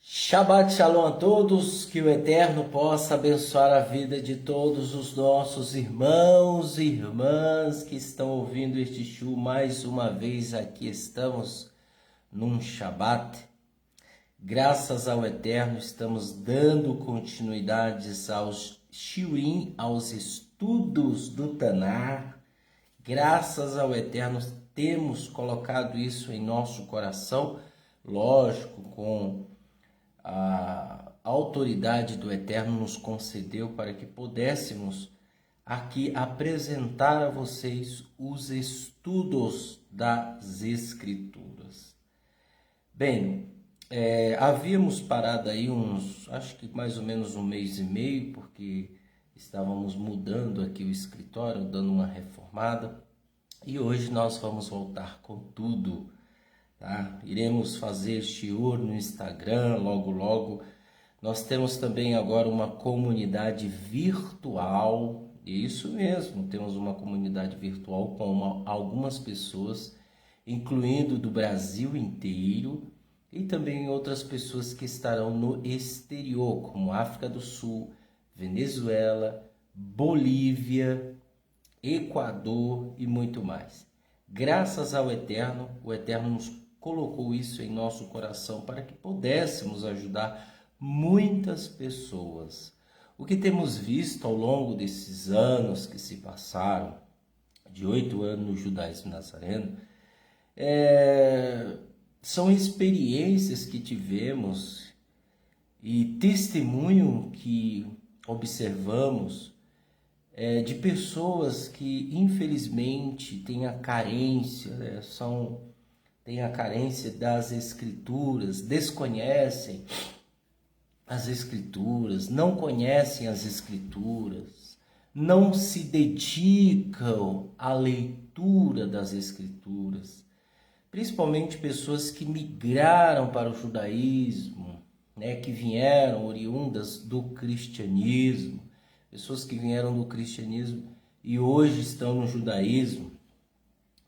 Shabbat Shalom a todos, que o Eterno possa abençoar a vida de todos os nossos irmãos e irmãs que estão ouvindo este show mais uma vez. Aqui estamos num Shabbat. Graças ao Eterno estamos dando continuidades aos shiurim, aos estudos do Tanar. Graças ao Eterno temos colocado isso em nosso coração, lógico, com a autoridade do Eterno nos concedeu para que pudéssemos aqui apresentar a vocês os estudos das Escrituras. Bem, havíamos parado aí acho que mais ou menos um mês e meio, porque estávamos mudando aqui o escritório, dando uma reformada, e hoje nós vamos voltar com tudo. Tá? Iremos fazer shiur no Instagram logo. Nós temos também agora uma comunidade virtual. Isso mesmo, temos uma comunidade virtual com algumas pessoas, incluindo do Brasil inteiro, e também outras pessoas que estarão no exterior, como África do Sul, Venezuela, Bolívia, Equador e muito mais. Graças ao Eterno, o Eterno nos colocou isso em nosso coração para que pudéssemos ajudar muitas pessoas. O que temos visto ao longo desses anos que se passaram, de 8 anos no judaísmo nazareno, são experiências que tivemos e testemunho que observamos de pessoas que infelizmente têm a carência, têm a carência das Escrituras, desconhecem as Escrituras, não conhecem as Escrituras, não se dedicam à leitura das Escrituras, principalmente pessoas que migraram para o judaísmo, que vieram oriundas do cristianismo, pessoas que vieram do cristianismo e hoje estão no judaísmo,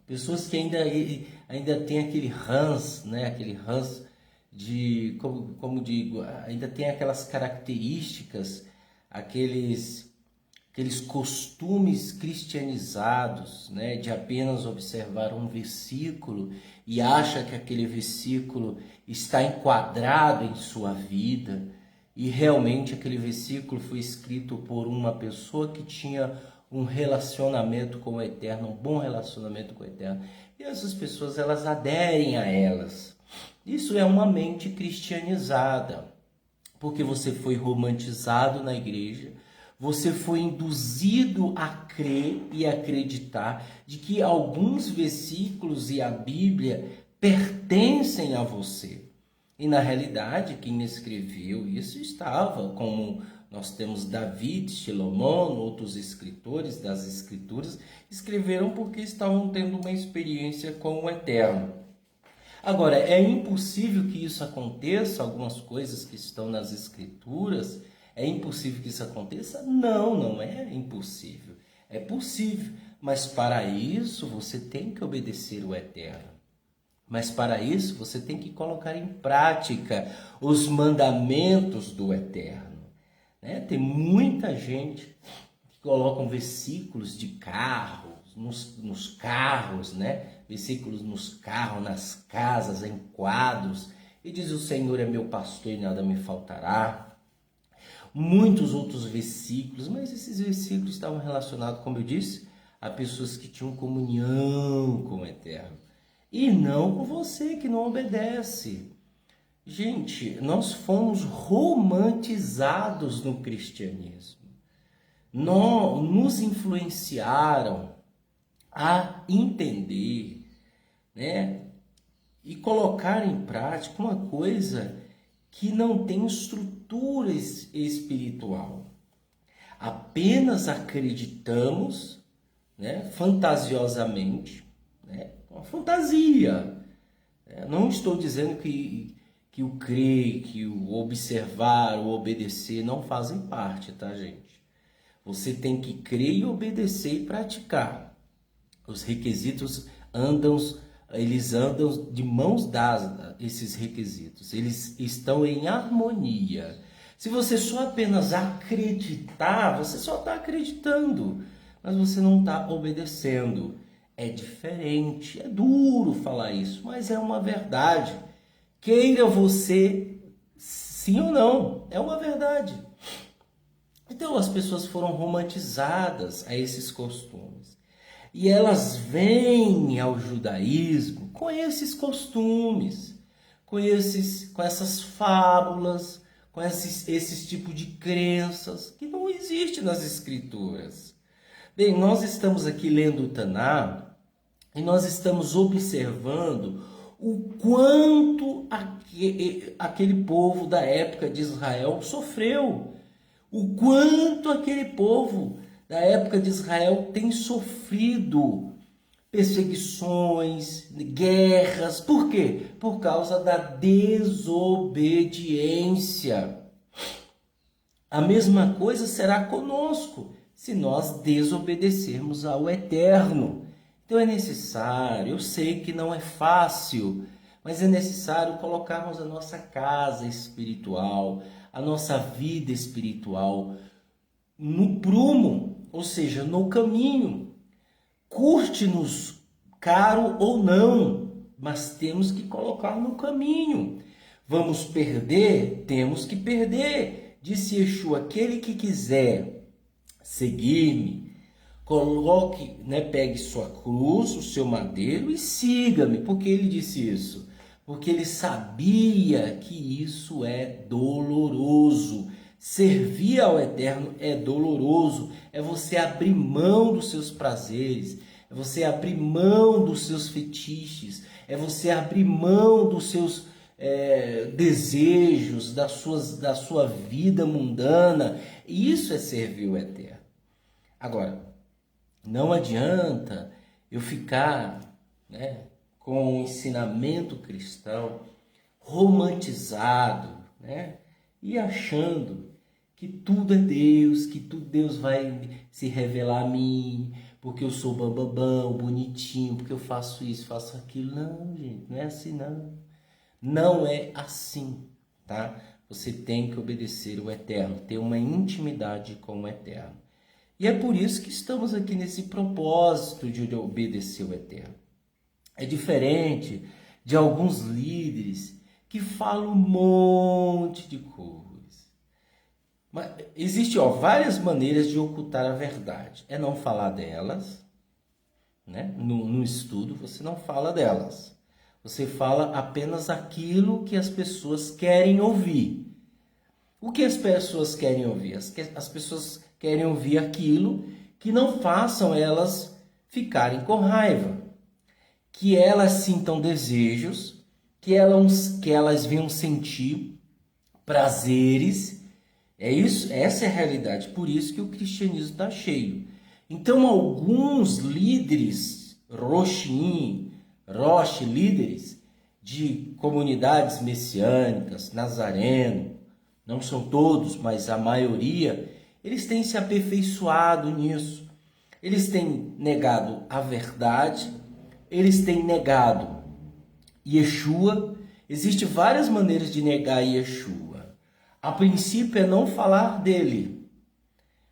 pessoas que ainda têm aquele ranço, aquele ranço de, como digo, ainda tem aquelas características, aqueles costumes cristianizados, de apenas observar um versículo e acha que aquele versículo está enquadrado em sua vida, e realmente aquele versículo foi escrito por uma pessoa que tinha um relacionamento com o Eterno, um bom relacionamento com o Eterno. E essas pessoas, elas aderem a elas. Isso é uma mente cristianizada, porque você foi romantizado na igreja, você foi induzido a crer e acreditar de que alguns versículos e a Bíblia pertencem a você. E na realidade, quem escreveu isso estava, como nós temos David, Salomão, outros escritores das Escrituras, escreveram porque estavam tendo uma experiência com o Eterno. Agora, é impossível que isso aconteça, algumas coisas que estão nas Escrituras, é impossível que isso aconteça? Não, não é impossível. É possível, mas para isso você tem que obedecer o Eterno. Mas para isso você tem que colocar em prática os mandamentos do Eterno. Tem muita gente que coloca versículos de carros, nos carros, versículos nos carros, nas casas, em quadros, e diz: o Senhor é meu pastor e nada me faltará. Muitos outros versículos, mas esses versículos estavam relacionados, como eu disse, a pessoas que tinham comunhão com o Eterno. E não com você que não obedece. Gente, nós fomos romantizados no cristianismo. Nos influenciaram a entender, e colocar em prática uma coisa que não tem estrutura espiritual. Apenas acreditamos, fantasiosamente, uma fantasia. Não estou dizendo que o crer, que o observar, o obedecer não fazem parte, tá, gente? Você tem que crer e obedecer e praticar. Os requisitos andam eles andam de mãos dadas, esses requisitos. Eles estão em harmonia. Se você só apenas acreditar, você só está acreditando, mas você não está obedecendo. É diferente, é duro falar isso, mas é uma verdade. Queira você sim ou não, é uma verdade. Então as pessoas foram romantizadas a esses costumes. E elas vêm ao judaísmo com esses costumes, com essas fábulas, com esses tipos de crenças que não existem nas escrituras. Bem, nós estamos aqui lendo o Taná e nós estamos observando o quanto aquele povo da época de Israel sofreu, o quanto aquele povo da época de Israel tem sofrido perseguições, guerras. Por quê? Por causa da desobediência. A mesma coisa será conosco se nós desobedecermos ao Eterno. Então é necessário, eu sei que não é fácil, mas é necessário colocarmos a nossa casa espiritual, a nossa vida espiritual no prumo, ou seja, no caminho. Curte-nos caro ou não, mas temos que colocar no caminho. Vamos perder? Temos que perder. Disse Yeshua, aquele que quiser seguir-me, coloque, pegue sua cruz, o seu madeiro e siga-me. Por que ele disse isso? Porque ele sabia que isso é doloroso. Servir ao Eterno é doloroso. É você abrir mão dos seus prazeres. É você abrir mão dos seus fetiches. É você abrir mão dos seus desejos, da sua vida mundana. E isso é servir o Eterno. Agora, não adianta eu ficar com o ensinamento cristão romantizado, e achando que tudo é Deus, que tudo Deus vai se revelar a mim, porque eu sou bambambão, bonitinho, porque eu faço isso, faço aquilo. Não, gente, não é assim não. Não é assim, tá? Você tem que obedecer o Eterno, ter uma intimidade com o Eterno. E é por isso que estamos aqui nesse propósito de obedecer o Eterno. É diferente de alguns líderes que falam um monte de coisa. Mas existe várias maneiras de ocultar a verdade. É não falar delas, no estudo você não fala delas. Você fala apenas aquilo que as pessoas querem ouvir. O que as pessoas querem ouvir? As pessoas querem ouvir aquilo que não façam elas ficarem com raiva, que elas sintam desejos, que elas venham sentir prazeres. É isso, essa é a realidade. Por isso que o cristianismo está cheio. Então, alguns líderes, Rosh, líderes de comunidades messiânicas, nazareno, não são todos, mas a maioria, eles têm se aperfeiçoado nisso. Eles têm negado a verdade, eles têm negado Yeshua. Existem várias maneiras de negar Yeshua. A princípio é não falar dele.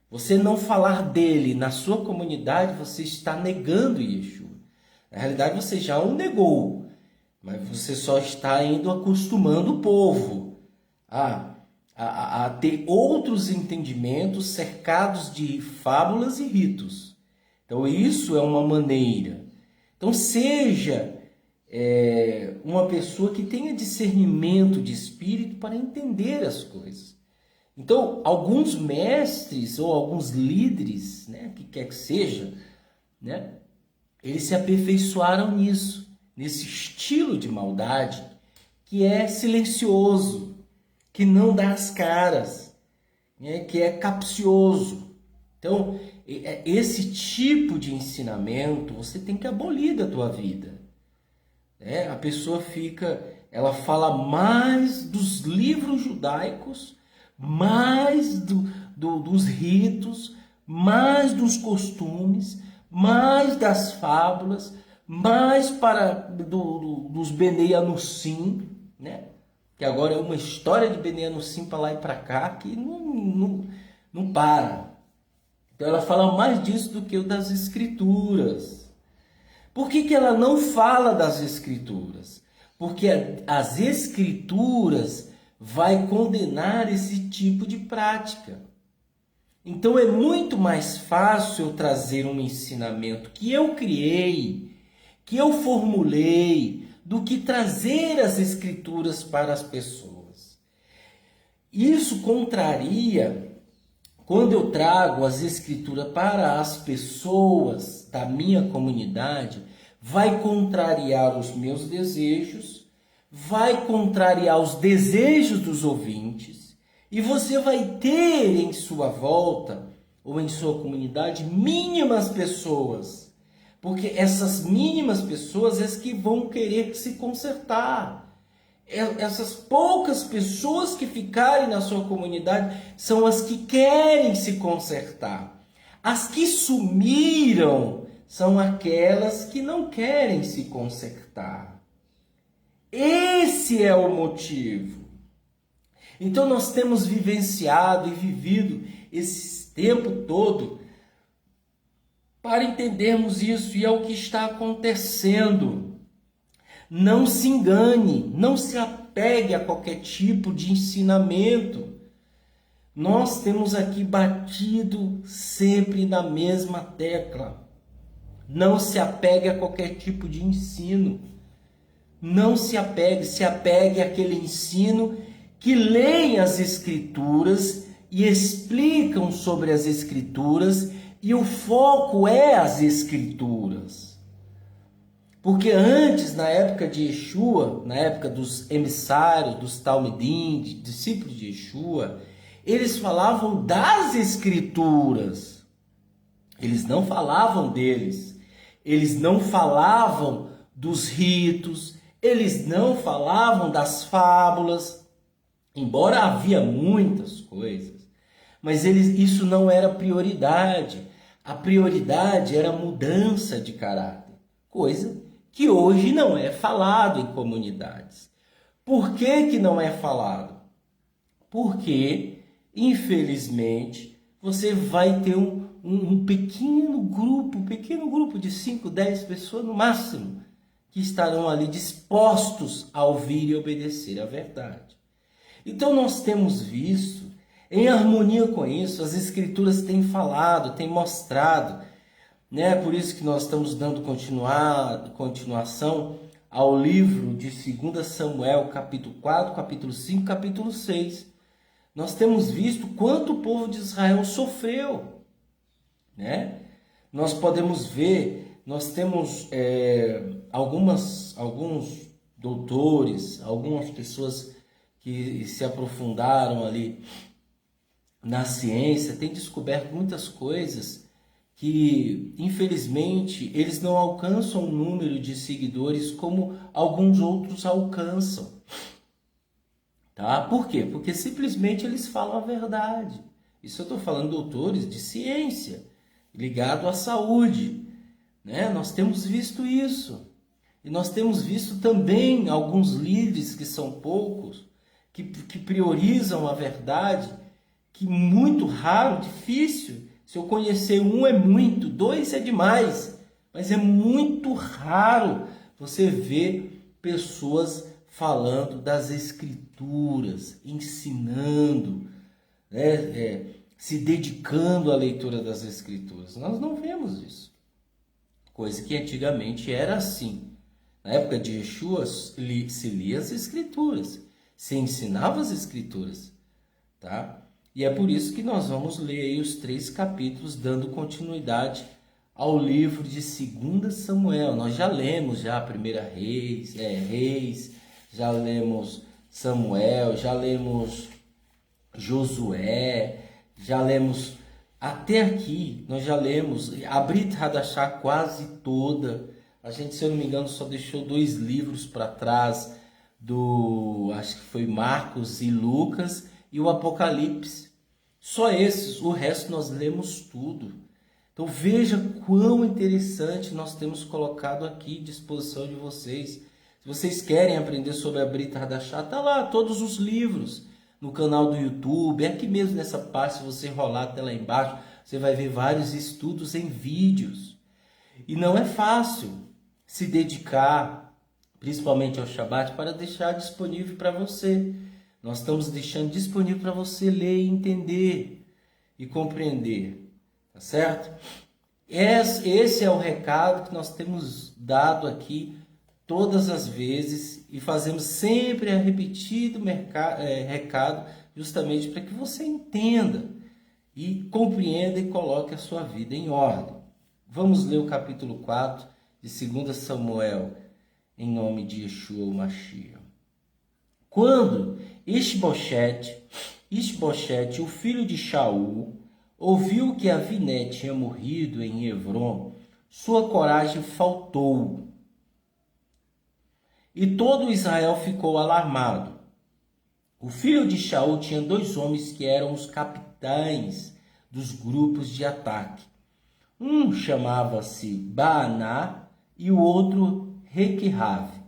Você não falar dele na sua comunidade, você está negando Yeshua. Na realidade, você já o negou, mas você só está indo acostumando o povo a ter outros entendimentos cercados de fábulas e ritos. Então, isso é uma maneira. Então, seja uma pessoa que tenha discernimento de espírito para entender as coisas. Então, alguns mestres ou alguns líderes, que quer que seja, eles se aperfeiçoaram nisso, nesse estilo de maldade que é silencioso, que não dá as caras, que é capcioso. Então, esse tipo de ensinamento você tem que abolir da tua vida. A pessoa ela fala mais dos livros judaicos, mais dos ritos, mais dos costumes, mais das fábulas, mas dos Bnei Anussim, né? Que agora é uma história de Bnei Anussim para lá e para cá, que não para. Então ela fala mais disso do que o das Escrituras. Por que ela não fala das Escrituras? Porque as Escrituras vai condenar esse tipo de prática. Então é muito mais fácil eu trazer um ensinamento que eu criei, que eu formulei, do que trazer as Escrituras para as pessoas. Isso contraria, quando eu trago as Escrituras para as pessoas da minha comunidade, vai contrariar os meus desejos, vai contrariar os desejos dos ouvintes, e você vai ter em sua volta, ou em sua comunidade, mínimas pessoas. Porque essas mínimas pessoas é as que vão querer se consertar. Essas poucas pessoas que ficarem na sua comunidade são as que querem se consertar. As que sumiram são aquelas que não querem se consertar. Esse é o motivo. Então nós temos vivenciado e vivido esse tempo todo para entendermos isso, e é o que está acontecendo. Não se engane, não se apegue a qualquer tipo de ensinamento. Nós temos aqui batido sempre na mesma tecla. Não se apegue a qualquer tipo de ensino. Não se apegue àquele ensino que leem as Escrituras e explicam sobre as Escrituras, e o foco é as Escrituras. Porque antes, na época de Yeshua, na época dos emissários, dos Talmidim, discípulos de Yeshua, eles falavam das Escrituras. Eles não falavam deles. Eles não falavam dos ritos. Eles não falavam das fábulas. Embora havia muitas coisas, mas isso não era prioridade. A prioridade era a mudança de caráter, coisa que hoje não é falado em comunidades. Por que não é falado? Porque, infelizmente, você vai ter um pequeno grupo de 5, 10 pessoas no máximo, que estarão ali dispostos a ouvir e obedecer a verdade. Então nós temos visto, em harmonia com isso, as Escrituras têm falado, têm mostrado, né? Por isso que nós estamos dando continuação ao livro de 2 Samuel, capítulo 4, capítulo 5, capítulo 6. Nós temos visto quanto o povo de Israel sofreu, né? Nós podemos ver, nós temos alguns doutores, algumas pessoas que se aprofundaram ali na ciência, têm descoberto muitas coisas que, infelizmente, eles não alcançam o número de seguidores como alguns outros alcançam. Tá? Por quê? Porque simplesmente eles falam a verdade. Isso eu estou falando de doutores de ciência, ligado à saúde, né? Nós temos visto isso. E nós temos visto também alguns líderes, que são poucos, que priorizam a verdade, que muito raro, difícil. Se eu conhecer um é muito, dois é demais, mas é muito raro você ver pessoas falando das Escrituras, ensinando, né? Se dedicando à leitura das Escrituras. Nós não vemos isso. Coisa que antigamente era assim. Na época de Yeshua se lia as Escrituras, se ensinava as Escrituras, tá? E é por isso que nós vamos ler aí os 3 capítulos, dando continuidade ao livro de 2 Samuel. Nós já lemos já a 1 Reis, já lemos Samuel, já lemos Josué, já lemos até aqui, nós já lemos a Brit Hadashah quase toda. A gente, se eu não me engano, só deixou 2 livros para trás, acho que foi Marcos e Lucas, e o Apocalipse. Só esses, o resto nós lemos tudo. Então veja quão interessante nós temos colocado aqui à disposição de vocês. Se vocês querem aprender sobre a Brit Hadashah, tá lá todos os livros no canal do YouTube. Aqui mesmo nessa parte, se você rolar até lá embaixo, você vai ver vários estudos em vídeos. E não é fácil se dedicar, principalmente ao Shabat, para deixar disponível para você. Nós estamos deixando disponível para você ler, entender e compreender. Tá certo? Esse é o recado que nós temos dado aqui todas as vezes e fazemos sempre a repetido recado justamente para que você entenda e compreenda e coloque a sua vida em ordem. Vamos ler o capítulo 4 de 2 Samuel em nome de Yeshua o Mashiach. Quando Isboshete, o filho de Shaul, ouviu que Aviné tinha morrido em Hebrom, sua coragem faltou. E todo Israel ficou alarmado. O filho de Shaul tinha 2 homens que eram os capitães dos grupos de ataque. Um chamava-se Baaná e o outro Requirave,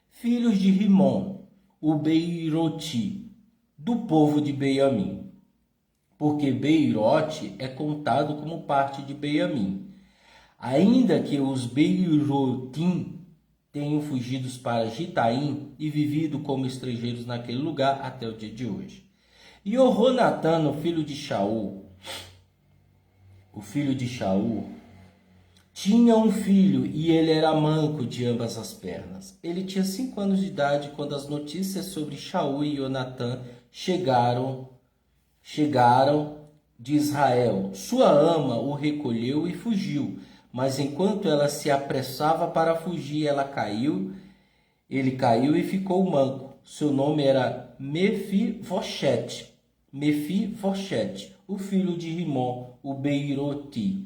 filhos de Rimon, o Beiroti, do povo de Benjamim. Porque Beirote é contado como parte de Benjamim. Ainda que os Beirotim tenham fugido para Gitaim e vivido como estrangeiros naquele lugar até o dia de hoje. E o Ronatan, o filho de Shaul, tinha um filho e ele era manco de ambas as pernas. Ele tinha 5 anos de idade quando as notícias sobre Shaul e Jonatã chegaram de Israel. Sua ama o recolheu e fugiu, mas enquanto ela se apressava para fugir, ele caiu e ficou manco. Seu nome era Mefiboshete, o filho de Rimon, o Beiroti.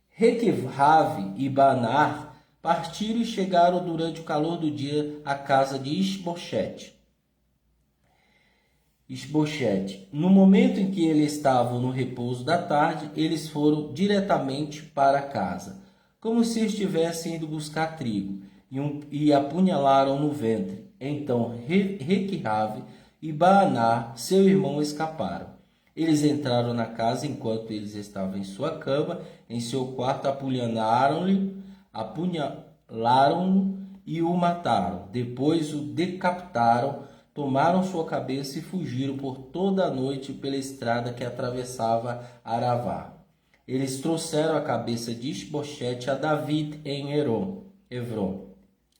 Requirave e Banar partiram e chegaram durante o calor do dia à casa de Isboshete. No momento em que eles estavam no repouso da tarde, eles foram diretamente para casa, como se estivessem indo buscar trigo, e apunhalaram no ventre. Então Requirave e Baaná, seu irmão, escaparam. Eles entraram na casa enquanto eles estavam em sua cama, em seu quarto, apunhalaram-no e o mataram. Depois o decapitaram, tomaram sua cabeça e fugiram por toda a noite pela estrada que atravessava Aravá. Eles trouxeram a cabeça de Isboshete a David em Hebrom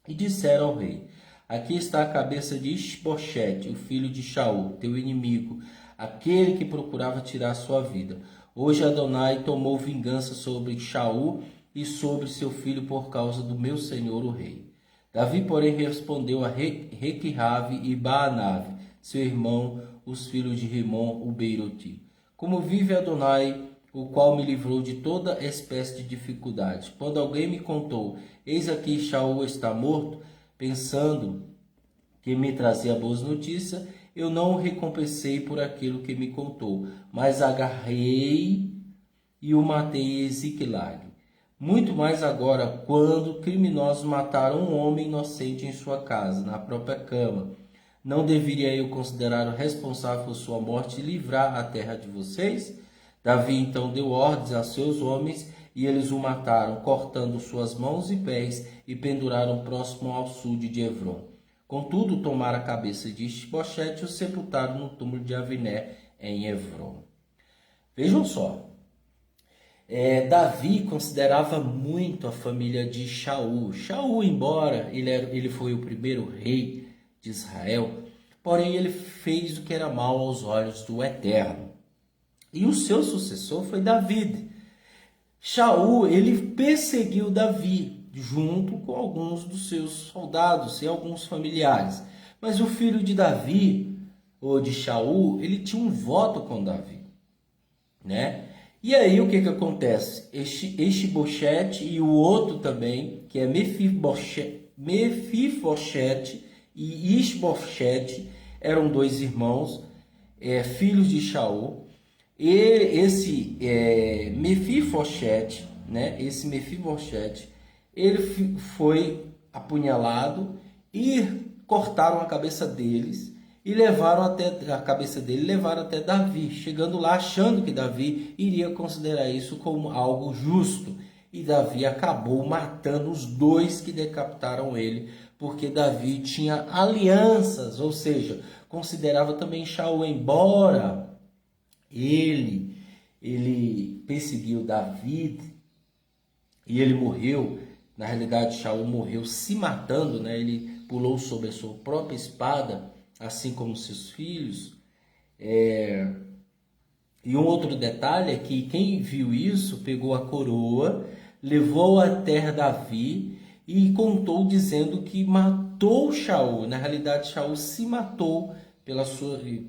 e disseram ao rei: aqui está a cabeça de Isboshete, o filho de Shaul, teu inimigo, aquele que procurava tirar sua vida. Hoje Adonai tomou vingança sobre Shaul e sobre seu filho por causa do meu senhor o rei. Davi, porém, respondeu a Requirave e Baanave, seu irmão, os filhos de Rimon, o Beiroti: como vive Adonai, o qual me livrou de toda espécie de dificuldade. Quando alguém me contou: eis aqui Shaul está morto, pensando que me trazia boas notícias, eu não o recompensei por aquilo que me contou, mas agarrei e o matei em Ziclag. Muito mais agora, quando criminosos mataram um homem inocente em sua casa, na própria cama. Não deveria eu considerar o responsável por sua morte e livrar a terra de vocês? Davi então deu ordens a seus homens e eles o mataram, cortando suas mãos e pés e penduraram próximo ao sul de Hebrom. Contudo, tomaram a cabeça de Isboshete e o sepultaram no túmulo de Aviné em Hebrom. Vejam só. Davi considerava muito a família de Shaul. Shaul, embora ele foi o primeiro rei de Israel, porém ele fez o que era mal aos olhos do Eterno. E o seu sucessor foi Davi. Shaul, ele perseguiu Davi, junto com alguns dos seus soldados e alguns familiares. Mas o filho de Davi, ou de Shaul, ele tinha um voto com Davi, né? E aí o que acontece? Isboshete e o outro também, que é Mefiboshete e Isboshete, eram 2 irmãos, filhos de Shaul. Mefiboshete, né, esse Mefiboshete, ele foi apunhalado e cortaram a cabeça deles e levaram até a cabeça dele, levaram até Davi, chegando lá achando que Davi iria considerar isso como algo justo. E Davi acabou matando os dois que decapitaram ele, porque Davi tinha alianças, ou seja, considerava também Shaul, embora ele perseguiu Davi e ele morreu. Na realidade, Shaul morreu se matando, né? Ele pulou sobre a sua própria espada, assim como seus filhos. E um outro detalhe é que quem viu isso pegou a coroa, levou até Davi e contou dizendo que matou Shaul. Na realidade, Shaul se matou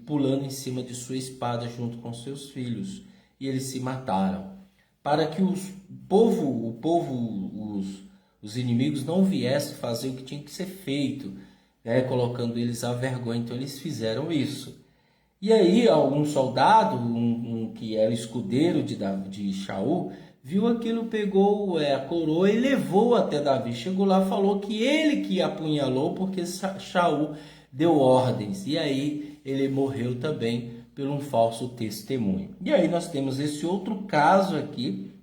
pulando em cima de sua espada junto com seus filhos. E eles se mataram. Para que os inimigos não viessem fazer o que tinha que ser feito, né, colocando eles à vergonha. Então eles fizeram isso. E aí algum soldado, que era escudeiro de Shaul, viu aquilo, pegou a coroa e levou até Davi. Chegou lá, falou que ele que apunhalou porque Shaul deu ordens. E aí ele morreu também por um falso testemunho. E aí nós temos esse outro caso aqui,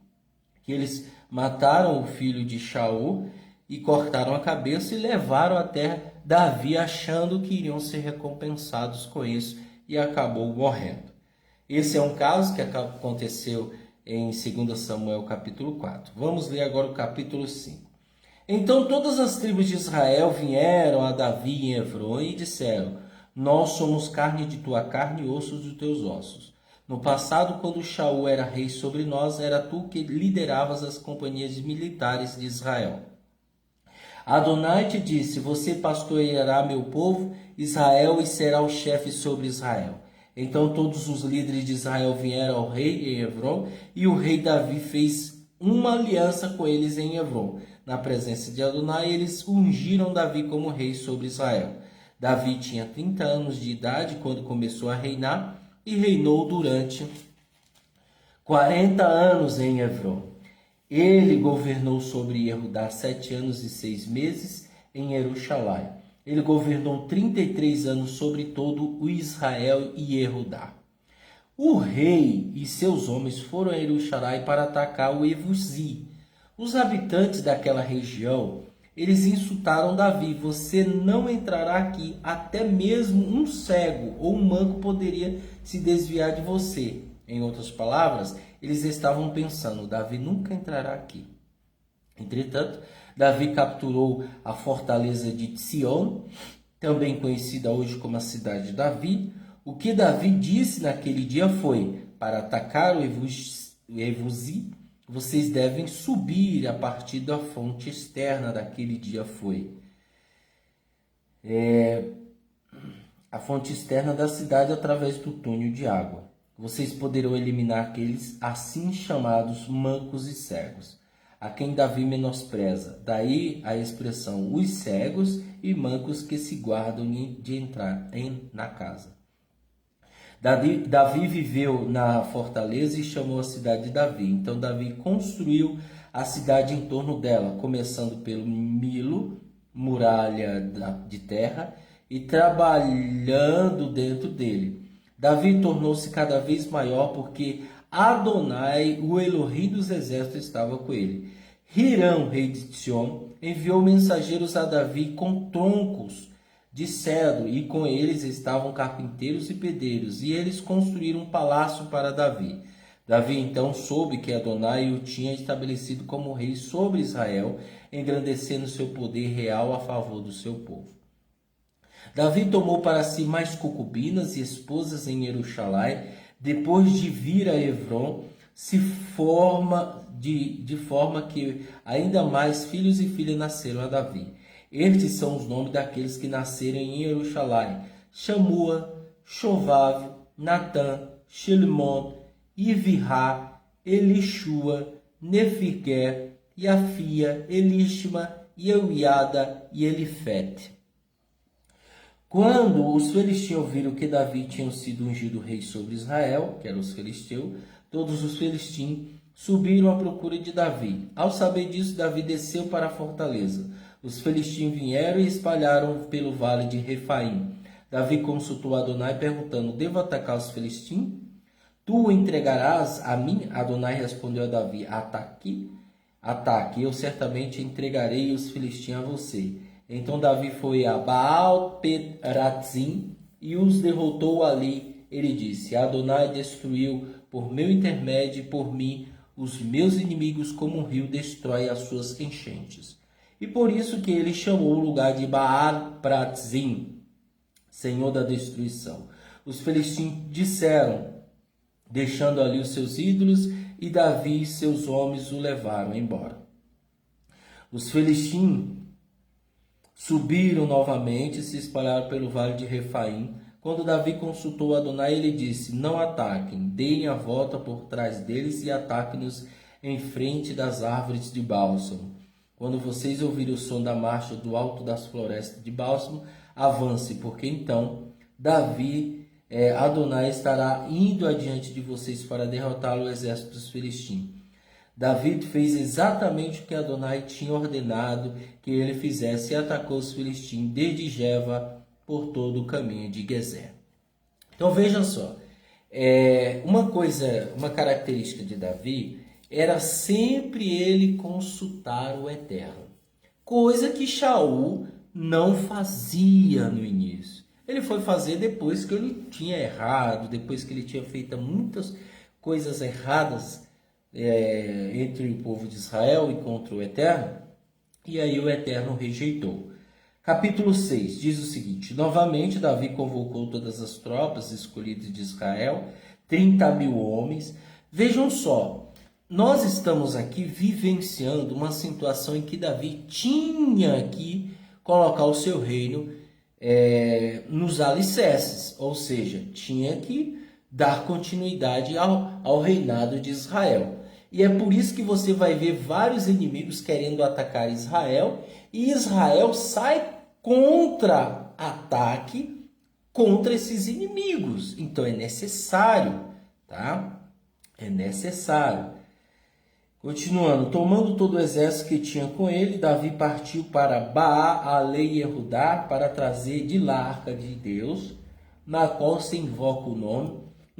que eles mataram o filho de Shaul e cortaram a cabeça e levaram até Davi, achando que iriam ser recompensados com isso, e acabou morrendo. Esse é um caso que aconteceu em 2 Samuel capítulo 4. Vamos ler agora o capítulo 5. Então todas as tribos de Israel vieram a Davi em Efron e disseram: Nós somos carne de tua carne e ossos dos teus ossos. No passado, quando Shaul era rei sobre nós, era tu que lideravas as companhias militares de Israel. Adonai te disse: Você pastoreará meu povo Israel e será o chefe sobre Israel. Então todos os líderes de Israel vieram ao rei em Hebron, e o rei Davi fez uma aliança com eles em Hebron. Na presença de Adonai, eles ungiram Davi como rei sobre Israel. Davi tinha 30 anos de idade quando começou a reinar e reinou durante 40 anos em Hebron. Ele governou sobre Judá 7 anos e 6 meses em Jerusalém. Ele governou 33 anos sobre todo o Israel e Judá. O rei e seus homens foram a Jerusalém para atacar o Evusi. Os habitantes daquela região, eles insultaram Davi: Você não entrará aqui, até mesmo um cego ou um manco poderia se desviar de você. Em outras palavras, eles estavam pensando: Davi nunca entrará aqui. Entretanto, Davi capturou a fortaleza de Sion, também conhecida hoje como a cidade de Davi. O que Davi disse naquele dia foi: para atacar o Evusi, vocês devem subir a partir da fonte externa. Daquele dia foi a fonte externa da cidade através do túnel de água. Vocês poderão eliminar aqueles assim chamados mancos e cegos, a quem Davi menospreza. Daí a expressão os cegos e mancos que se guardam de entrar na casa. Davi viveu na fortaleza e chamou a cidade de Davi. Então Davi construiu a cidade em torno dela, começando pelo Milo, muralha de terra, e trabalhando dentro dele. Davi tornou-se cada vez maior porque Adonai, o Elohim dos exércitos, estava com ele. Hirão, rei de Sion, enviou mensageiros a Davi com troncos de cedro, e com eles estavam carpinteiros e pedreiros, e eles construíram um palácio para Davi. Davi então soube que Adonai o tinha estabelecido como rei sobre Israel, engrandecendo seu poder real a favor do seu povo. Davi tomou para si mais concubinas e esposas em Jerusalém, depois de vir a Hebron, de forma que ainda mais filhos e filhas nasceram a Davi. Estes são os nomes daqueles que nasceram em Jerusalém: Shamua, Shovav, Natã, Shilmon, Ivihá, Elishua, Nefirgué, Yafia, Elishma, Euiada e Elifete. Quando os filisteus ouviram que Davi tinha sido ungido rei sobre Israel, que eram os filisteus, todos os filisteus subiram à procura de Davi. Ao saber disso, Davi desceu para a fortaleza. Os filisteus vieram e espalharam pelo vale de Refaim. Davi consultou Adonai, perguntando: devo atacar os filisteus? Tu o entregarás a mim? Adonai respondeu a Davi: ataque, eu certamente entregarei os filisteus a você. Então Davi foi a Baal-Peratzim e os derrotou ali. Ele disse: Adonai destruiu por meu intermédio e por mim os meus inimigos, como um rio destrói as suas enchentes. E por isso que ele chamou o lugar de Baal-Peratzim, Senhor da destruição. Os filisteus disseram, deixando ali os seus ídolos, e Davi e seus homens o levaram embora. Os filisteus subiram novamente e se espalharam pelo vale de Refaim. Quando Davi consultou Adonai, ele disse: não ataquem, deem a volta por trás deles e ataquem-nos em frente das árvores de bálsamo. Quando vocês ouvirem o som da marcha do alto das florestas de bálsamo, avance, porque então Adonai estará indo adiante de vocês para derrotar o exército dos filisteus. Davi fez exatamente o que Adonai tinha ordenado que ele fizesse e atacou os filisteus desde Geva por todo o caminho de Gezer. Então veja só, uma característica de Davi era sempre ele consultar o Eterno, coisa que Shaul não fazia no início. Ele foi fazer depois que ele tinha errado, depois que ele tinha feito muitas coisas erradas entre o povo de Israel e contra o Eterno, e aí o Eterno rejeitou. Capítulo 6 diz o seguinte: novamente Davi convocou todas as tropas escolhidas de Israel, 30.000 homens. Vejam só, nós estamos aqui vivenciando uma situação em que Davi tinha que colocar o seu reino nos alicerces, ou seja, tinha que dar continuidade ao reinado de Israel. E é por isso que você vai ver vários inimigos querendo atacar Israel, e Israel sai contra-ataque contra esses inimigos. Então é necessário, tá? É necessário. Continuando, tomando todo o exército que tinha com ele, Davi partiu para Baal-Yehudá para trazer de lá a arca de Deus, na qual se invoca o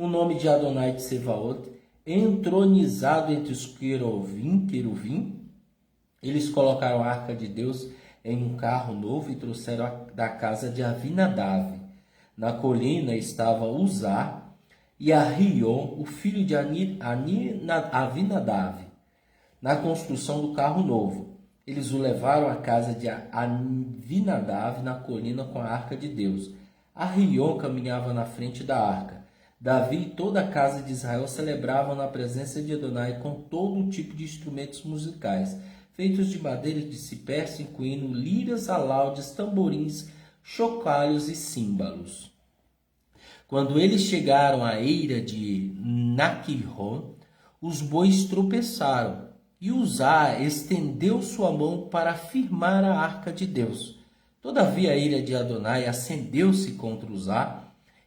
nome de Adonai de Sevaot, entronizado entre os querubim. Eles colocaram a arca de Deus em um carro novo e trouxeram da casa de Avinadav. Na colina estava Uzá e Arrion, o filho de Avinadav, na construção do carro novo. Eles o levaram à casa de Avinadav na colina com a arca de Deus. Arrion caminhava na frente da arca. Davi e toda a casa de Israel celebravam na presença de Adonai com todo tipo de instrumentos musicais, feitos de madeira de cipreste, incluindo liras, alaudes, tamborins, chocalhos e símbalos. Quando eles chegaram à eira de Naquirron, os bois tropeçaram, e Uzá estendeu sua mão para firmar a arca de Deus. Todavia a ira de Adonai acendeu-se contra Uzá,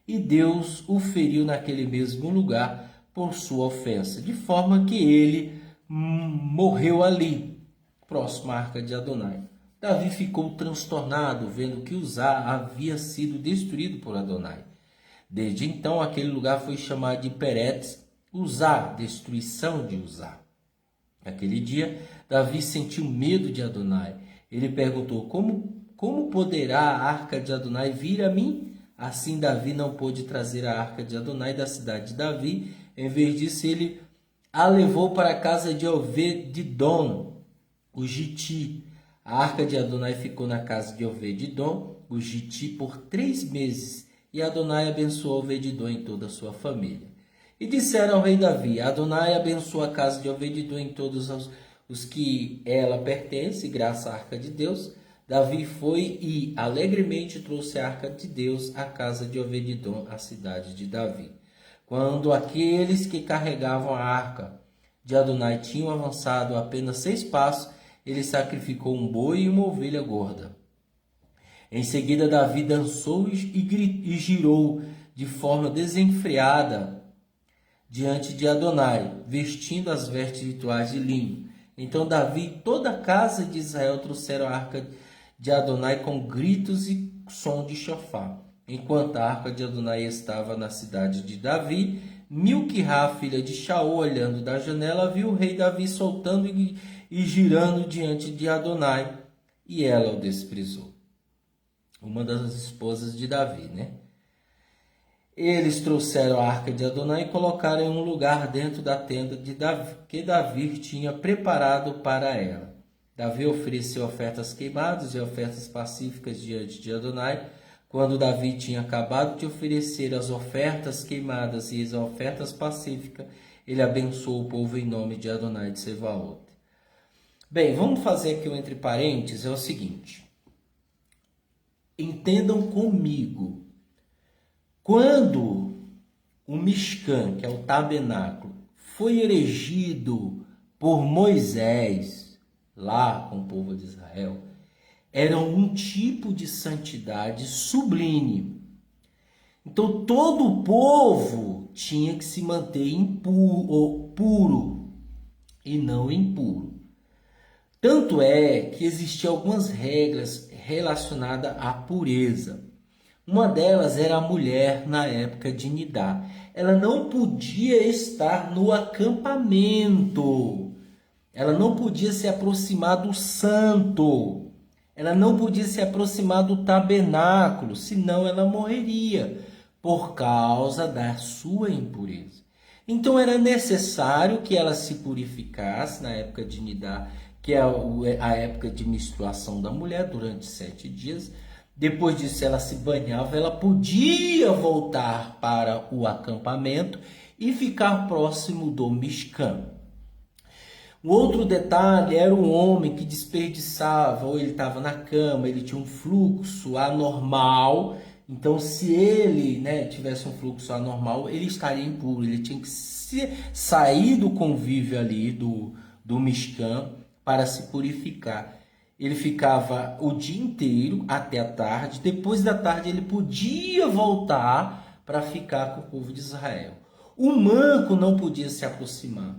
e Deus o feriu naquele mesmo lugar por sua ofensa, de forma que ele morreu ali, próximo à arca de Adonai. Davi ficou transtornado, vendo que Uzá havia sido destruído por Adonai. Desde então, aquele lugar foi chamado de Peretz Uzá, destruição de Uzá. Naquele dia, Davi sentiu medo de Adonai. Ele perguntou: como poderá a arca de Adonai vir a mim? Assim, Davi não pôde trazer a arca de Adonai da cidade de Davi. Em vez disso, ele a levou para a casa de Obed-Edom, o Giti. A arca de Adonai ficou na casa de Obed-Edom, o Giti, por 3 meses. E Adonai abençoou Obed-Edom e toda a sua família. E disseram ao rei Davi: Adonai abençoa a casa de Obed-Edom em todos os que ela pertence, graças à arca de Deus. Davi foi e alegremente trouxe a arca de Deus à casa de Obed-Edom, à cidade de Davi. Quando aqueles que carregavam a arca de Adonai tinham avançado apenas 6 passos, ele sacrificou um boi e uma ovelha gorda. Em seguida, Davi dançou e girou de forma desenfreada diante de Adonai, vestindo as vestes rituais de linho. Então Davi e toda a casa de Israel trouxeram a arca de Adonai com gritos e som de chofar. Enquanto a arca de Adonai estava na cidade de Davi, Milquirá, filha de Shaul, olhando da janela, viu o rei Davi soltando e girando diante de Adonai, e ela o desprezou. Uma das esposas de Davi, né? Eles trouxeram a arca de Adonai e colocaram em um lugar dentro da tenda de Davi, que Davi tinha preparado para ela. Davi ofereceu ofertas queimadas e ofertas pacíficas diante de Adonai. Quando Davi tinha acabado de oferecer as ofertas queimadas e as ofertas pacíficas, ele abençoou o povo em nome de Adonai de Sebaot. Bem, vamos fazer aqui um entre parênteses, é o seguinte. Entendam comigo. Quando o Mishkan, que é o tabernáculo, foi erigido por Moisés, lá com o povo de Israel, era um tipo de santidade sublime. Então todo o povo tinha que se manter puro e não impuro. Tanto é que existiam algumas regras relacionadas à pureza. Uma delas era a mulher na época de Nidá. Ela não podia estar no acampamento. Ela não podia se aproximar do santo. Ela não podia se aproximar do tabernáculo, senão ela morreria por causa da sua impureza. Então era necessário que ela se purificasse na época de Nidá, que é a época de menstruação da mulher, durante 7 dias. Depois disso ela se banhava, ela podia voltar para o acampamento e ficar próximo do Mishkan. O outro detalhe era um homem que desperdiçava, ou ele estava na cama, ele tinha um fluxo anormal. Então, se ele tivesse um fluxo anormal, ele estaria impuro. Ele tinha que sair do convívio ali do Mishkan para se purificar. Ele ficava o dia inteiro até a tarde. Depois da tarde, ele podia voltar para ficar com o povo de Israel. O manco não podia se aproximar.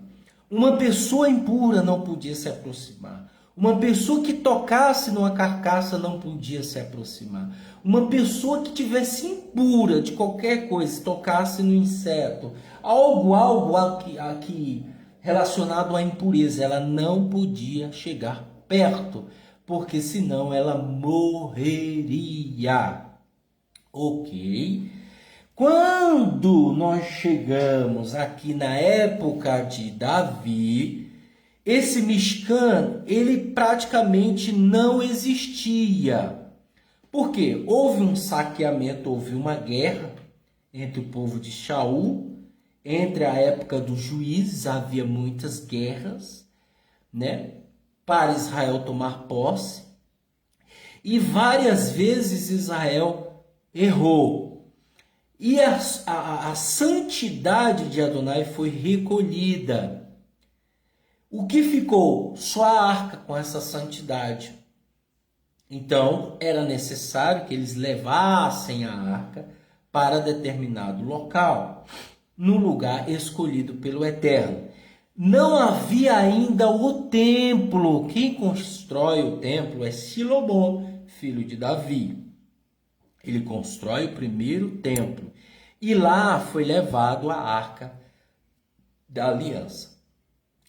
Uma pessoa impura não podia se aproximar. Uma pessoa que tocasse numa carcaça não podia se aproximar. Uma pessoa que tivesse impura de qualquer coisa, tocasse no inseto, algo aqui relacionado à impureza, ela não podia chegar perto, porque senão ela morreria. Ok? Quando nós chegamos aqui na época de Davi, esse Mishkan, ele praticamente não existia. Por quê? Houve um saqueamento, houve uma guerra entre o povo de Shaul, entre a época dos juízes, havia muitas guerras, para Israel tomar posse. E várias vezes Israel errou. E a santidade de Adonai foi recolhida. O que ficou? Só a arca com essa santidade. Então, era necessário que eles levassem a arca para determinado local, no lugar escolhido pelo Eterno. Não havia ainda o templo. Quem constrói o templo é Silomó, filho de Davi. Ele constrói o primeiro templo. E lá foi levado a arca da aliança.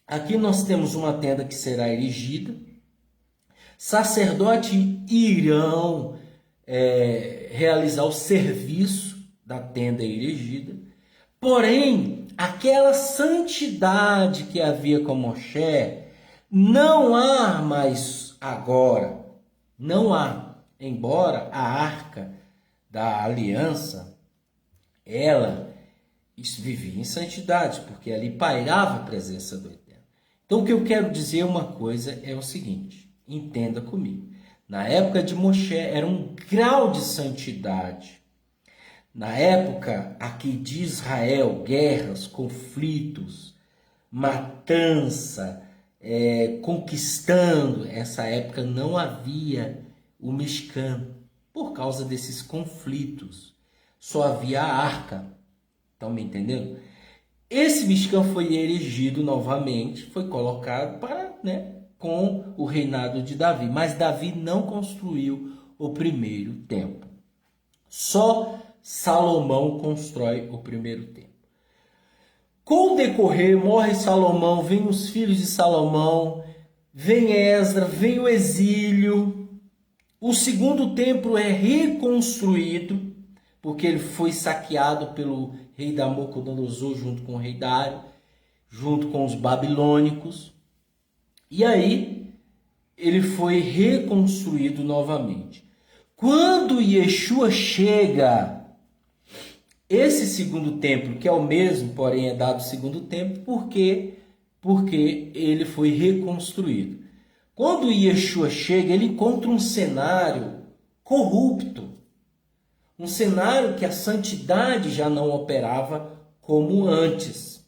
Aqui nós temos uma tenda que será erigida. Sacerdotes irão realizar o serviço da tenda erigida. Porém, aquela santidade que havia com Moshe, não há mais agora. Não há. Embora a arca da aliança, ela vivia em santidade, porque ali pairava a presença do Eterno. Então, o que eu quero dizer uma coisa é o seguinte, entenda comigo. Na época de Moshe era um grau de santidade. Na época aqui de Israel, guerras, conflitos, matança, conquistando, essa época não havia o Mishkan, por causa desses conflitos. Só havia a arca. Estão me entendendo? Esse Mishkan foi erigido novamente, foi colocado para, com o reinado de Davi. Mas Davi não construiu o primeiro templo. Só Salomão constrói o primeiro templo. Com o decorrer, morre Salomão, vem os filhos de Salomão, vem Esdras, vem o exílio. O segundo templo é reconstruído, porque ele foi saqueado pelo rei Nabucodonosor junto com o rei Dário, junto com os babilônicos. E aí ele foi reconstruído novamente. Quando Yeshua chega, esse segundo templo, que é o mesmo, porém é dado segundo templo, por quê? Porque ele foi reconstruído. Quando Yeshua chega, ele encontra um cenário corrupto. Um cenário que a santidade já não operava como antes.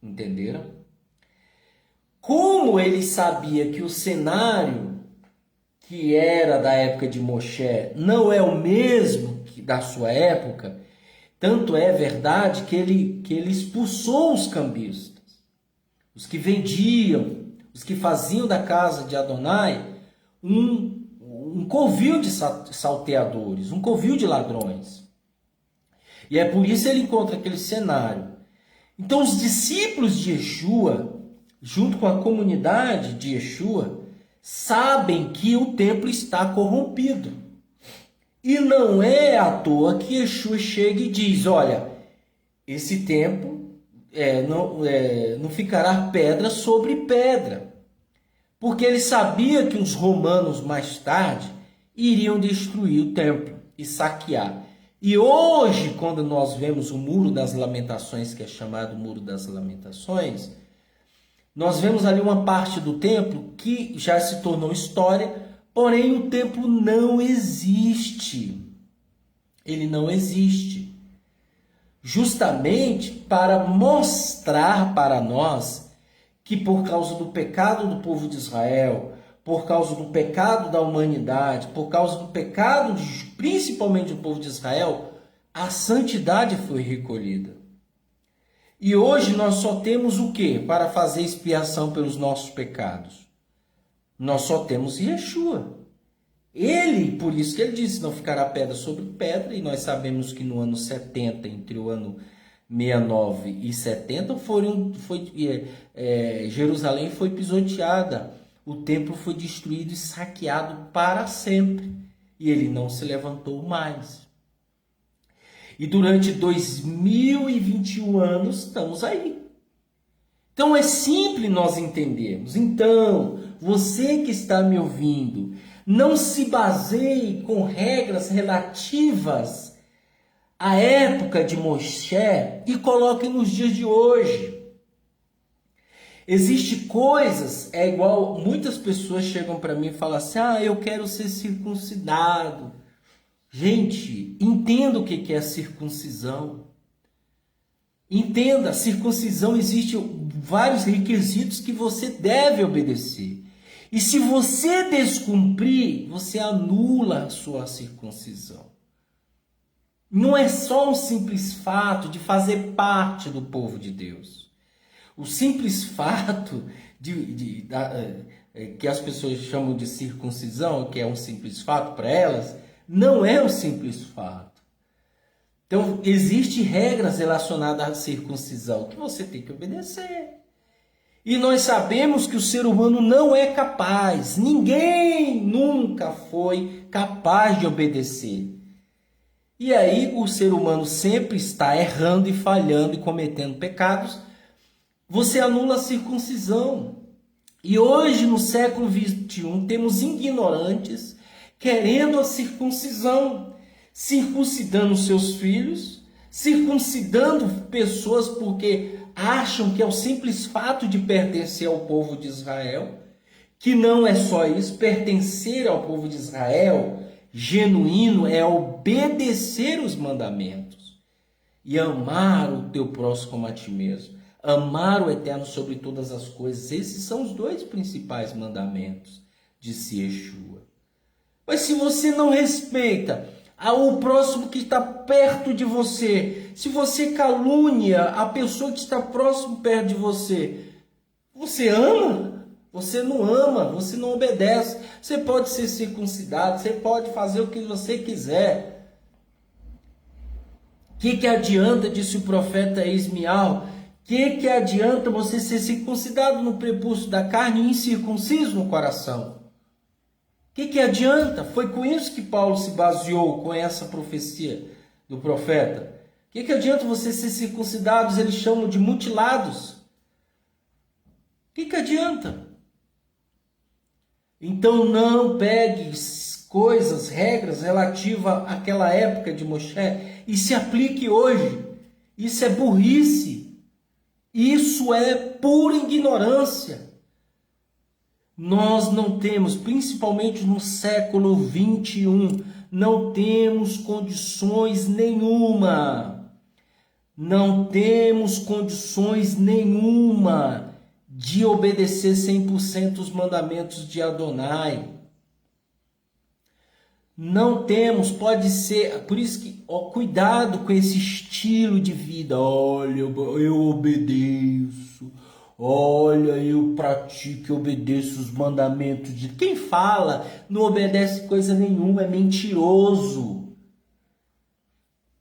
Entenderam? Como ele sabia que o cenário que era da época de Moshe não é o mesmo que da sua época, tanto é verdade que ele expulsou os cambistas, os que vendiam, os que faziam da casa de Adonai um covil de salteadores, um covil de ladrões. E é por isso ele encontra aquele cenário. Então os discípulos de Yeshua, junto com a comunidade de Yeshua, sabem que o templo está corrompido. E não é à toa que Yeshua chega e diz, olha, esse templo não ficará pedra sobre pedra. Porque ele sabia que os romanos mais tarde iriam destruir o templo e saquear. E hoje, quando nós vemos o Muro das Lamentações, que é chamado Muro das Lamentações, nós vemos ali uma parte do templo que já se tornou história, porém o templo não existe. Ele não existe. Justamente para mostrar para nós que por causa do pecado do povo de Israel, por causa do pecado da humanidade, por causa do pecado principalmente do povo de Israel, a santidade foi recolhida. E hoje nós só temos o quê? Para fazer expiação pelos nossos pecados. Nós só temos Yeshua. Ele, por isso que ele disse, não ficará pedra sobre pedra, e nós sabemos que no ano 70, entre o ano 69 e 70, Jerusalém foi pisoteada, o templo foi destruído e saqueado para sempre, e ele não se levantou mais. E durante 2021 anos estamos aí. Então é simples nós entendermos. Então, você que está me ouvindo, não se baseie com regras relativas à época de Moshe e coloque nos dias de hoje. Existem coisas, é igual, muitas pessoas chegam para mim e falam assim, eu quero ser circuncidado. Gente, entenda o que é a circuncisão. Entenda, a circuncisão existe vários requisitos que você deve obedecer. E se você descumprir, você anula a sua circuncisão. Não é só um simples fato de fazer parte do povo de Deus. O simples fato que as pessoas chamam de circuncisão, que é um simples fato para elas, não é um simples fato. Então, existem regras relacionadas à circuncisão que você tem que obedecer. E nós sabemos que o ser humano não é capaz, ninguém nunca foi capaz de obedecer. E aí o ser humano sempre está errando e falhando e cometendo pecados. Você anula a circuncisão. E hoje, no século XXI, temos ignorantes querendo a circuncisão, circuncidando seus filhos, circuncidando pessoas porque acham que é o simples fato de pertencer ao povo de Israel, que não é só isso, pertencer ao povo de Israel, genuíno, é obedecer os mandamentos e amar o teu próximo como a ti mesmo, amar o Eterno sobre todas as coisas. Esses são os dois principais mandamentos, disse Yeshua. Mas se você não respeita ao próximo que está perto de você. Se você calúnia a pessoa que está próximo perto de você, você ama? Você não ama, você não obedece. Você pode ser circuncidado, você pode fazer o que você quiser. O que adianta, disse o profeta Ismial, que adianta você ser circuncidado no prepúcio da carne e incircunciso no coração? Que adianta? Foi com isso que Paulo se baseou, com essa profecia do profeta. Que adianta você ser circuncidados? Eles chamam de mutilados. Que adianta? Então não pegue coisas, regras relativas àquela época de Moshe e se aplique hoje. Isso é burrice. Isso é pura ignorância. Nós não temos, principalmente no século 21, não temos condições nenhuma. Não temos condições nenhuma de obedecer 100% os mandamentos de Adonai. Não temos, pode ser, por isso que, cuidado com esse estilo de vida. Olha, eu obedeço, olha, eu pratico e obedeço os mandamentos de... Quem fala não obedece coisa nenhuma, é mentiroso.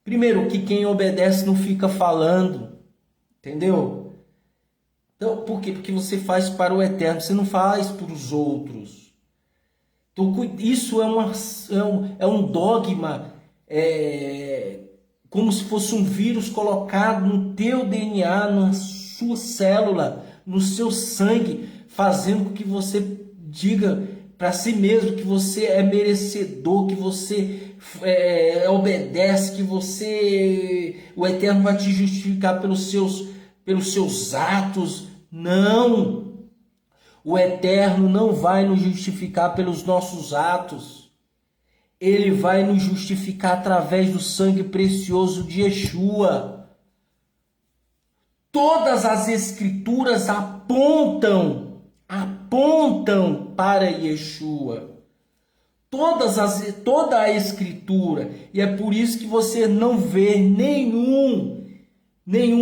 Primeiro, que quem obedece não fica falando, entendeu? Então, por quê? Porque você faz para o eterno, você não faz para os outros. Então, isso é um dogma, como se fosse um vírus colocado no teu DNA, na sua célula, no seu sangue, fazendo com que você diga para si mesmo que você é merecedor, que você obedece, que o eterno vai te justificar pelos seus atos. Não! O eterno não vai nos justificar pelos nossos atos. Ele vai nos justificar através do sangue precioso de Yeshua. Todas as escrituras apontam para Yeshua. Toda a escritura. E é por isso que você não vê nenhum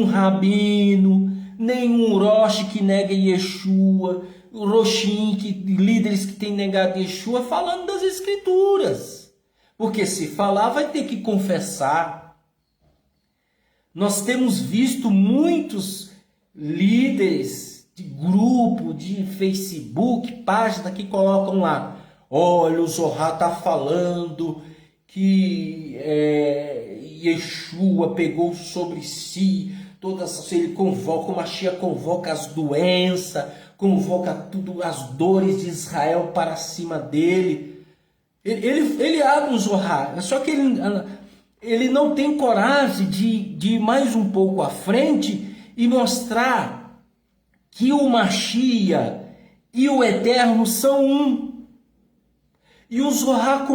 rabino, nenhum roche que nega Yeshua, roxim, líderes que têm negado Yeshua, falando das escrituras. Porque se falar, vai ter que confessar. Nós temos visto muitos líderes de grupo, de Facebook, página que colocam lá: olha, o Zohar está falando que Yeshua pegou sobre si todas, ele convoca, o Mashiach convoca as doenças, convoca tudo, as dores de Israel para cima dele. Ele abre um Zohar, só que ele não tem coragem de ir mais um pouco à frente e mostrar que o Mashiach e o Eterno são um. E o Zohar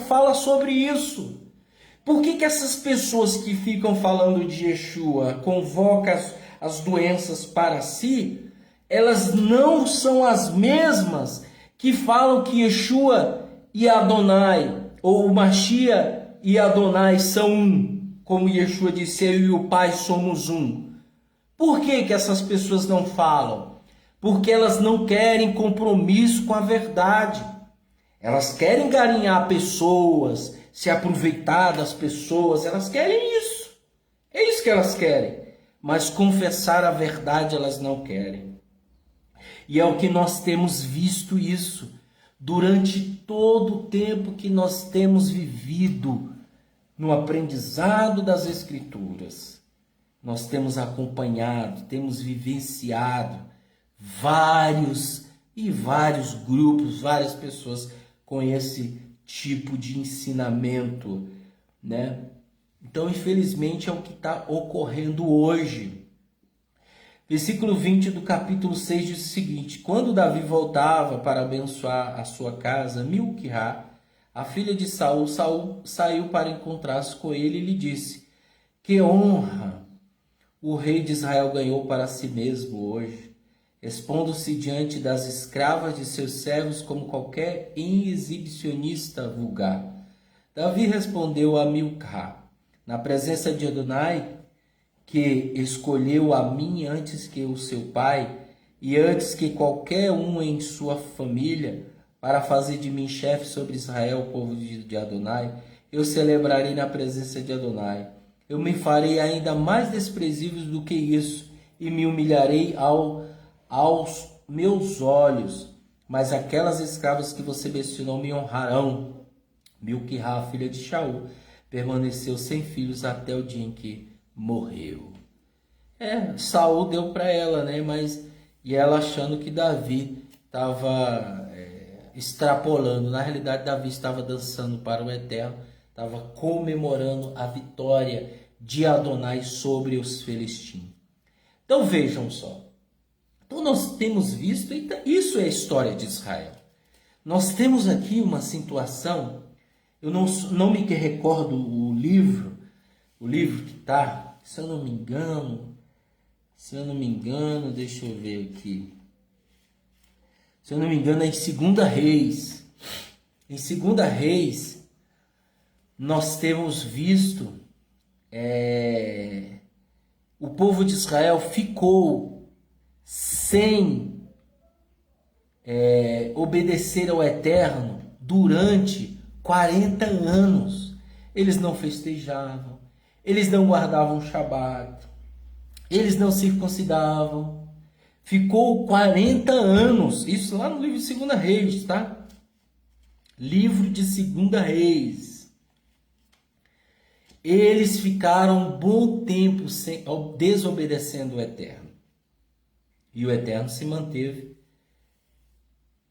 fala sobre isso. Por que essas pessoas que ficam falando de Yeshua convocam as doenças para si, elas não são as mesmas que falam que Yeshua e Adonai, ou o Mashiach e Adonai são um, como Yeshua disse, eu e o Pai somos um? Por que essas pessoas não falam? Porque elas não querem compromisso com a verdade. Elas querem garinhar pessoas, se aproveitar das pessoas, elas querem isso. É isso que elas querem. Mas confessar a verdade elas não querem. E é o que nós temos visto isso durante todo o tempo que nós temos vivido no aprendizado das Escrituras. Nós temos acompanhado, temos vivenciado vários grupos, várias pessoas com esse tipo de ensinamento, né? Então, infelizmente, é o que está ocorrendo hoje. Versículo 20 do capítulo 6 diz o seguinte: quando Davi voltava para abençoar a sua casa, Milquirá, a filha de Saul, saiu para encontrar-se com ele e lhe disse: que honra o rei de Israel ganhou para si mesmo hoje, expondo-se diante das escravas de seus servos como qualquer exibicionista vulgar. Davi respondeu a Milca, na presença de Adonai, que escolheu a mim antes que o seu pai e antes que qualquer um em sua família, para fazer de mim chefe sobre Israel, o povo de Adonai, eu celebrarei na presença de Adonai. Eu me farei ainda mais desprezível do que isso e me humilharei aos meus olhos. Mas aquelas escravas que você mencionou me honrarão. Milquirá, filha de Shaul, permaneceu sem filhos até o dia em que morreu. Saul deu para ela, né? E ela achando que Davi estava extrapolando. Na realidade, Davi estava dançando para o Eterno, estava comemorando a vitória de Adonai sobre os filisteus. Então vejam só. Então nós temos visto, isso é a história de Israel. Nós temos aqui uma situação, eu não me recordo o livro que está, se eu não me engano, deixa eu ver aqui. Se eu não me engano, é em 2 Reis. Em 2 Reis, nós temos visto o povo de Israel ficou sem obedecer ao Eterno durante 40 anos. Eles não festejavam, eles não guardavam o Shabat, eles não circuncidavam. Ficou 40 anos, isso lá no livro de 2 Reis, tá? Livro de 2 Reis. Eles ficaram um bom tempo desobedecendo o Eterno. E o Eterno se manteve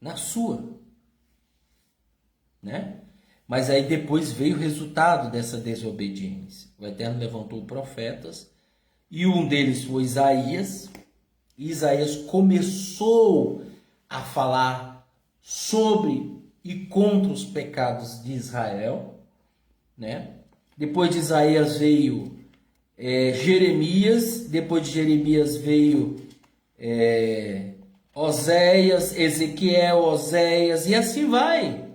na sua, né? Mas aí depois veio o resultado dessa desobediência. O Eterno levantou profetas e um deles foi Isaías. E Isaías começou a falar sobre e contra os pecados de Israel, né? Depois de Isaías veio Jeremias, depois de Jeremias veio Oséias, Ezequiel, Oséias, e assim vai.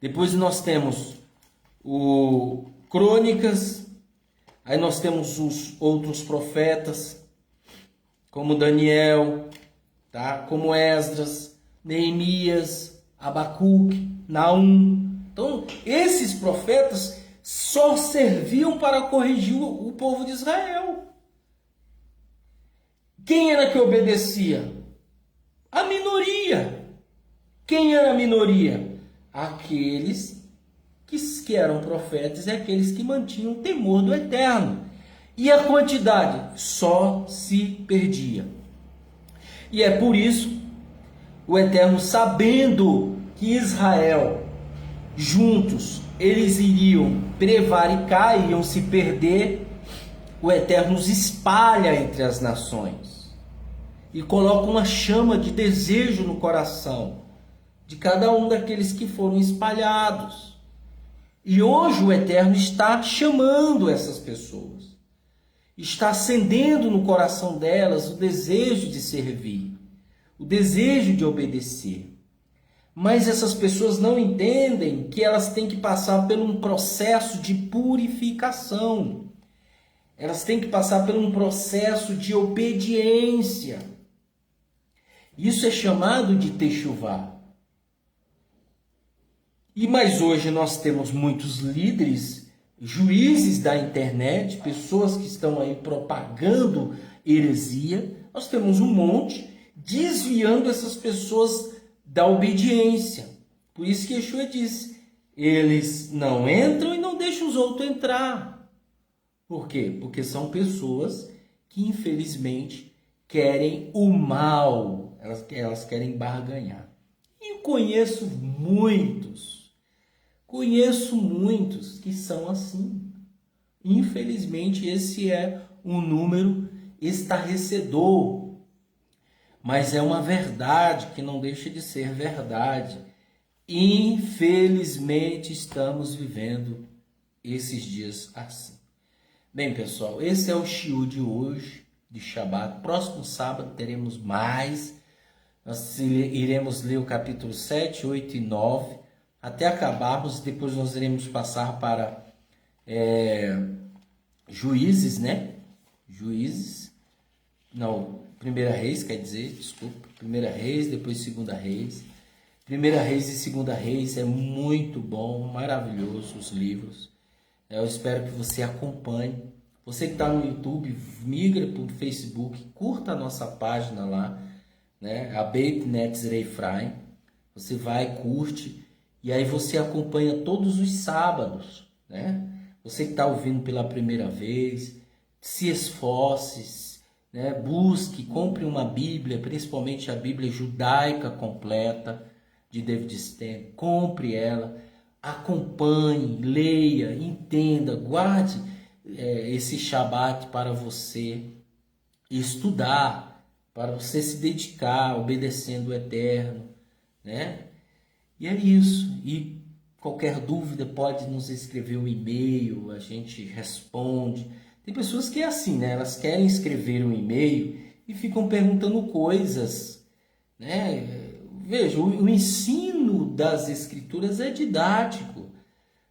Depois nós temos o Crônicas, aí nós temos os outros profetas, como Daniel, tá? Como Esdras, Neemias, Abacuque, Naum. Então, esses profetas só serviam para corrigir o povo de Israel. Quem era que obedecia? A minoria. Quem era a minoria? Aqueles que eram profetas e aqueles que mantinham o temor do Eterno. E a quantidade só se perdia. E é por isso, o Eterno, sabendo que Israel, juntos, eles iriam prevaricar, iriam se perder, o Eterno os espalha entre as nações e coloca uma chama de desejo no coração de cada um daqueles que foram espalhados. E hoje o Eterno está chamando essas pessoas, está acendendo no coração delas o desejo de servir, o desejo de obedecer. Mas essas pessoas não entendem que elas têm que passar por um processo de purificação. Elas têm que passar por um processo de obediência. Isso é chamado de techuvá. Mas hoje nós temos muitos líderes, juízes da internet, pessoas que estão aí propagando heresia. Nós temos um monte desviando essas pessoas da obediência. Por isso que Yeshua disse, eles não entram e não deixam os outros entrar. Por quê? Porque são pessoas que infelizmente querem o mal, elas querem barganhar. E eu conheço muitos que são assim. Infelizmente esse é um número estarrecedor. Mas é uma verdade que não deixa de ser verdade. Infelizmente estamos vivendo esses dias assim. Bem, pessoal, esse é o shiur de hoje, de Shabat. Próximo sábado teremos mais. Nós iremos ler o capítulo 7, 8 e 9. até acabarmos. Depois nós iremos passar para Juízes, né? Juízes, não, Primeira Reis, quer dizer, desculpa, Primeira Reis, depois Segunda Reis. Primeira Reis e Segunda Reis é muito bom, maravilhoso os livros. Eu espero que você acompanhe. Você que está no YouTube, migra para o Facebook, curta a nossa página lá, né? A Beit Netzer Ephraim. Você vai, curte, e aí você acompanha todos os sábados, né? Você que está ouvindo pela primeira vez, se esforce, né? Busque, compre uma Bíblia, principalmente a Bíblia judaica completa de David Stem. Compre ela, acompanhe, leia, entenda, guarde esse Shabat para você estudar, para você se dedicar, obedecendo o Eterno, né? E é isso. E qualquer dúvida pode nos escrever um e-mail, a gente responde. Tem pessoas que é assim, né? Elas querem escrever um e-mail e ficam perguntando coisas, né? Veja, o ensino das escrituras é didático.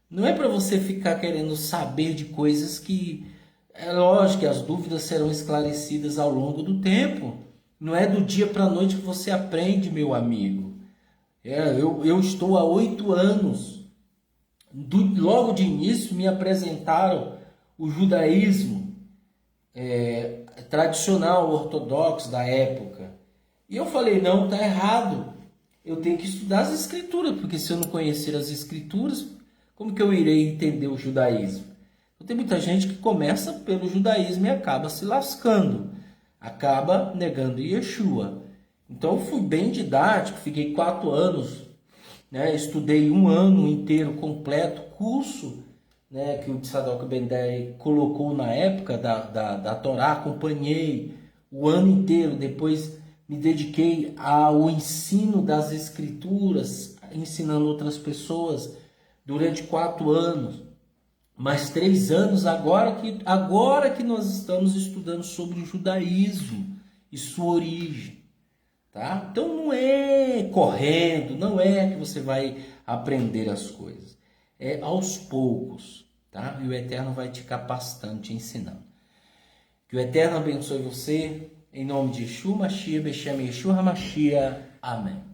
Não é para você ficar querendo saber de coisas que... É lógico que as dúvidas serão esclarecidas ao longo do tempo. Não é do dia para a noite que você aprende, meu amigo. Eu estou há 8 anos. Logo de início me apresentaram o judaísmo tradicional, ortodoxo da época. E eu falei, não, está errado. Eu tenho que estudar as escrituras, porque se eu não conhecer as escrituras, como que eu irei entender o judaísmo? Então, tem muita gente que começa pelo judaísmo e acaba se lascando, acaba negando Yeshua. Então eu fui bem didático, fiquei 4 anos, né? Estudei 1 ano inteiro completo, curso, né, que o Tzadok Ben-Dai colocou na época da Torá, acompanhei o ano inteiro, depois me dediquei ao ensino das escrituras, ensinando outras pessoas durante 4 anos, mais 3 anos agora que nós estamos estudando sobre o judaísmo e sua origem. Tá? Então não é correndo, não é que você vai aprender as coisas. É aos poucos, tá? E o Eterno vai te capacitando, te ensinando. Que o Eterno abençoe você, em nome de Yeshua Mashiach, Beshem Yeshua HaMashiach. Amém.